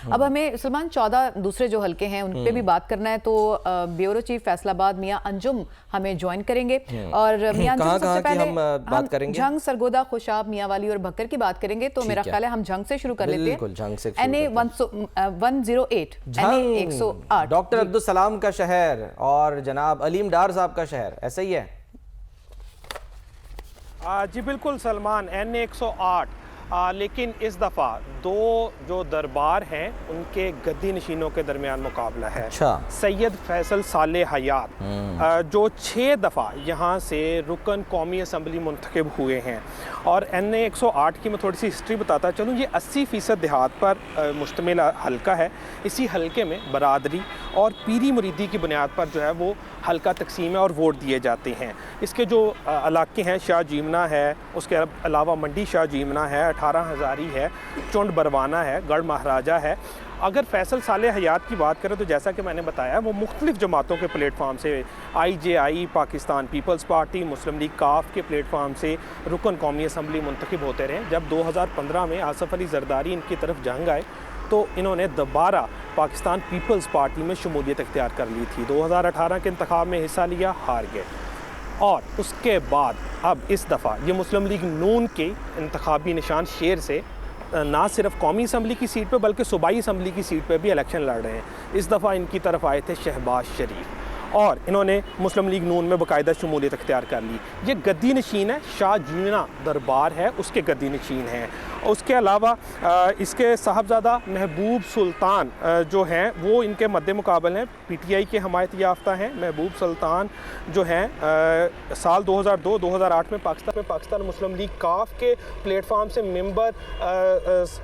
अब हमें सलमान 14 दूसरे जो हलके हैं उन पे भी बात करना है, तो ब्यूरो चीफ फैसलाबाद मियां अंजुम हमें ज्वाइन करेंगे और मियां अंजुम सबसे पहले हम बात करेंगे झंग, सरगोदा, खुशाब, मियांवाली और भक्कर की बात करेंगे। तो मेरा ख्याल है हम झंग से शुरू कर लेते हैं। NA 108 NA 108 doctor Abdul Salam का शहर और जनाब अलीम डार साहब का शहर, ऐसा ही है? जी बिल्कुल सलमान, NA 108। लेकिन इस दफ़ा दो जो दरबार हैं उनके गद्दी नशीनों के दरमियान मुकाबला है। अच्छा। सैयद फैसल साले हयात जो 6 दफ़ा यहाँ से रुकन कौमी असम्बली मुंतखब हुए हैं। और NA 108 की मैं थोड़ी सी हिस्ट्री बताता चलूँ। ये 80% देहात पर मुश्तमिल हल्का है। इसी हल्के में बरादरी और पीरी मुरीदी की बुनियाद पर जो है वो हल्का तकसीम है और वोट दिए जाते हैं। इसके जो इलाके हैं, शाह जीमना है, उसके अलावा मंडी शाह जीमना है, 18 हज़ारी है, चुंड बरवाना है, गढ़ महाराजा है। अगर फैसल साले हयात की बात करें तो जैसा कि मैंने बताया वो मुख्तलिफ जमातों के प्लेटफार्म से, IJI पाकिस्तान पीपल्स पार्टी, मुस्लिम लीग काफ के प्लेटफार्म से रुकन कौमी असम्बली मुंतखब होते रहे। जब 2015 में आसफ अली जरदारी इनकी तरफ जंग आए तो इन्होंने दोबारा पाकिस्तान पीपल्स पार्टी में शमूलियत इख्तियार कर ली थी। 2018 के इंतखाब में हिस्सा लिया, हार गए। और उसके बाद अब इस दफ़ा ये मुस्लिम लीग नून के इंतखाबी निशान शेर से ना सिर्फ कौमी असम्बली की सीट पे बल्कि सूबाई असम्बली की सीट पे भी इलेक्शन लड़ रहे हैं। इस दफ़ा इनकी तरफ आए थे शहबाज शरीफ और इन्होंने मुस्लिम लीग नून में बाकायदा शमूलियत इख्तियार कर ली। ये गद्दी नशीन है, शाह जीना दरबार है उसके गद्दी नशीन हैं। उसके अलावा इसके साहबजादा महबूब सुल्तान जो हैं वो इनके मद्दे मुकाबल हैं। PTI के हमायत याफ्ता हैं। महबूब सुल्तान जो हैं साल 2002-2008 में पाकिस्तान मुस्लिम लीग काफ के प्लेटफार्म से मेंबर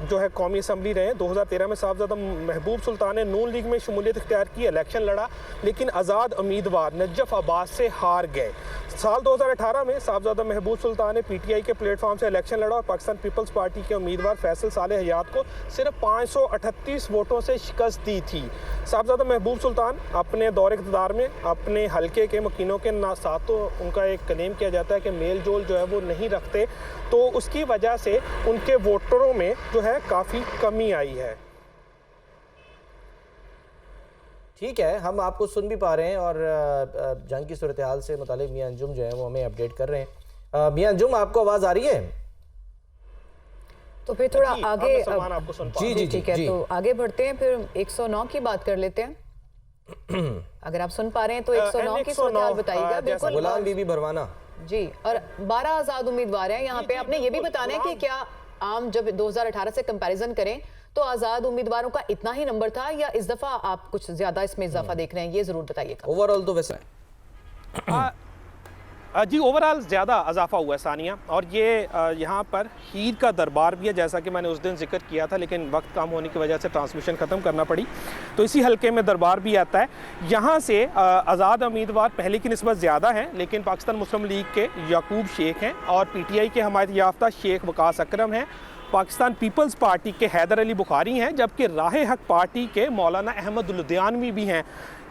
जो है कौमी असम्बली रहे। 2013 में साहबजादा महबूब सुल्तान ने नून लीग में शमूलियत इख्तियार की, इलेक्शन लड़ा, लेकिन आज़ाद उम्मीदवार नजफ अब्बास से हार गए। साल 2018 में साहबजादा महबूब सुल्तान ने PTI के प्लेटफार्म से इलेक्शन लड़ा और पाकिस्तान पीपल्स पार्टी के उम्मीदवार फैसल साले हयात को सिर्फ 538 वोटों से शिकस्त दी थी। साहबजादा महबूब सुल्तान अपने दौरे इक़्तिदार में अपने हल्के के मकीनों के साथ तो उनका एक क्लेम किया जाता है कि मेल जोल जो है वो नहीं रखते, तो उसकी वजह से उनके वोटरों में जो है काफ़ी कमी आई है। ठीक है, हम आपको सुन भी पा रहे हैं और जंग की सूरत हाल से मुतालिक मियां अंजुम जो है वो हमें अपडेट कर रहे हैं। मियां अंजुम, आपको आवाज़ आ रही है? तो फिर थोड़ा आगे आपको सुन पा जी ठीक है, तो आगे बढ़ते हैं, फिर 109 की बात कर लेते हैं। अगर आप सुन पा रहे हैं तो 109 की सूरत हाल बताइएगा। बिल्कुल, गुलाम बीबी भरवाना जी, और 12 आज़ाद उम्मीदवार हैं यहाँ पे। आपने ये भी बताना है कि क्या आम जब 2018 से कंपैरिजन करें तो आज़ाद उम्मीदवारों का इतना ही नंबर था या इस दफ़ा आप कुछ ज़्यादा इसमें इजाफा देख रहे हैं, ये ज़रूर बताइएगा। ओवरऑल तो वैसा है जी, ओवरऑल ज़्यादा इजाफा हुआ है सानिया। और ये यहाँ पर हीर का दरबार भी है, जैसा कि मैंने उस दिन जिक्र किया था, लेकिन वक्त कम होने की वजह से ट्रांसमिशन ख़त्म करना पड़ी। तो इसी हल्के में दरबार भी आता है। यहाँ से आज़ाद उम्मीदवार पहले की निस्बत ज़्यादा हैं, लेकिन पाकिस्तान मुस्लिम लीग के याकूब शेख हैं और PTI के हमायत याफ्ता शेख वकास अकरम हैं। पाकिस्तान पीपल्स पार्टी के हैदर अली बुखारी हैं, जबकि राह हक पार्टी के मौलाना अहमद लुधियानवी भी हैं।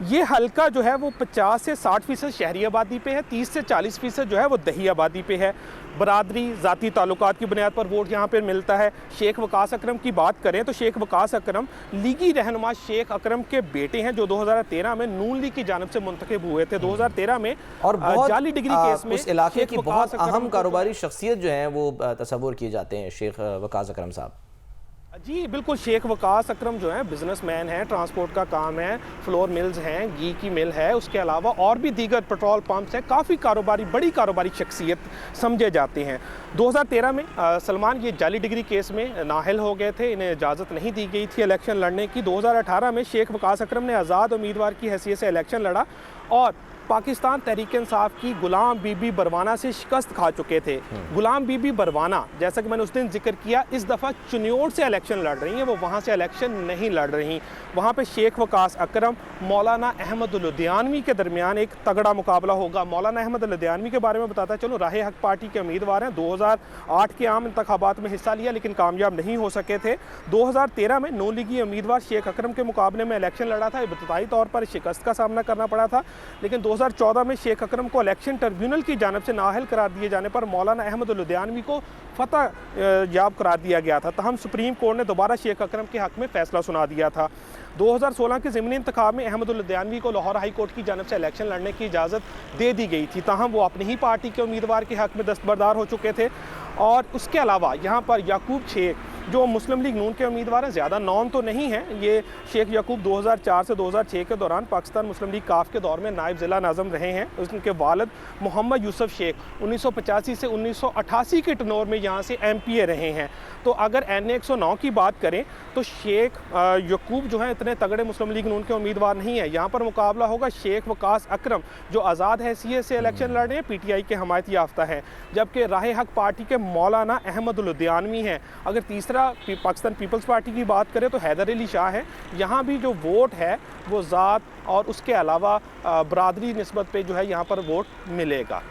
ये हल्का जो है वो 50 से 60% शहरी आबादी पे है, 30 से 40% जो है वो दही आबादी पे है। बरादरी, ज़ाती ताल्लुकात की बुनियाद पर वोट यहाँ पर मिलता है। शेख वकास अकरम की बात करें तो शेख वकास अकरम लीगी रहनुमा शेख अकरम के बेटे हैं, जो 2013 में नून लीग की जानिब से मुंतखब हुए थे। 2013 में और जाली डिग्री केस में उस इलाके की बहुत अहम कारोबारी शख्सियत जो है वो तस्वुर किए जाते हैं शेख वकास अकरम साहब। जी बिल्कुल, शेख वकास अकरम जो है बिजनेसमैन हैं, ट्रांसपोर्ट का काम है, फ्लोर मिल्स हैं, घी की मिल है, उसके अलावा और भी दीगर पेट्रोल पंप्स हैं। काफ़ी बड़ी कारोबारी शख्सियत समझे जाते हैं। 2013 में सलमान ये जाली डिग्री केस में नाअहल हो गए थे, इन्हें इजाज़त नहीं दी गई थी इलेक्शन लड़ने की। 2018 में शेख वकास अकरम ने आज़ाद उम्मीदवार की हैसियत से इलेक्शन लड़ा और पाकिस्तान तहरीक इंसाफ की गुलाम बीबी बरवाना से शिकस्त खा चुके थे। गुलाम बीबी बरवाना, जैसा कि मैंने उस दिन जिक्र किया, इस दफ़ा चुनियोड़ से इलेक्शन लड़ रही हैं, वो वहाँ से इलेक्शन नहीं लड़ रही। वहाँ पे शेख वकास अकरम मौलाना अहमद लुधियानवी के दरमियान एक तगड़ा मुकाबला होगा। मौलाना अहमद लुधियानवी के बारे में बताता चलो, राह हक पार्टी के उम्मीदवार हैं, 2008 के आम इंतखाबात में हिस्सा लिया लेकिन कामयाब नहीं हो सके थे। 2013 में नून लीगी उम्मीदवार शेख अकरम के मुकाबले में इलेक्शन लड़ा था, इब्तिदाई तौर पर शिकस्त का सामना करना पड़ा था, लेकिन 2014 में शेख अकरम को इलेक्शन ट्रिब्यूनल की जानिब से नाअहल करार दिए जाने पर मौलाना अहमद लुधियानवी को फतह याब करार दिया गया था। तहम सुप्रीम कोर्ट ने दोबारा शेख अकरम के हक़ में फैसला सुना दिया था। 2016 के ज़िमनी इंतखाब में अहमद लुधियानवी को लाहौर हाई कोर्ट की जानिब से इलेक्शन लड़ने की इजाज़त दे दी गई थी, ताहम वो अपनी ही पार्टी के उम्मीदवार के हक़ में दस्तबरदार हो चुके थे। और उसके अलावा यहाँ पर याकूब शेख जो मुस्लिम लीग नून के उम्मीदवार हैं, ज़्यादा नॉन तो नहीं हैं, ये शेख याकूब 2004 से 2006 के दौरान पाकिस्तान मुस्लिम लीग काफ के दौर में नायब ज़िला नाज़म रहे हैं। उनके वालिद मोहम्मद यूसुफ शेख 1985 से 1988 के टनोर में यहाँ से MPA रहे हैं। तो अगर NA 109 की बात करें तो शेख याकूब जो है इतने तगड़े मुस्लिम लीग नून के उम्मीदवार नहीं है। यहाँ पर मुकाबला होगा शेख वकास अकरम जो आज़ाद हैसियत से इलेक्शन लड़ रहे हैं, PTI के हमायत याफ्ता हैं, जबकि राह हक पार्टी के मौलाना अहमद लुधियानवी हैं। अगर तीसरा पाकिस्तान पीपल्स पार्टी की बात करें तो हैदर अली शाह है। यहाँ भी जो वोट है वो ज़ात और उसके अलावा बरादरी निस्बत पे जो है यहाँ पर वोट मिलेगा।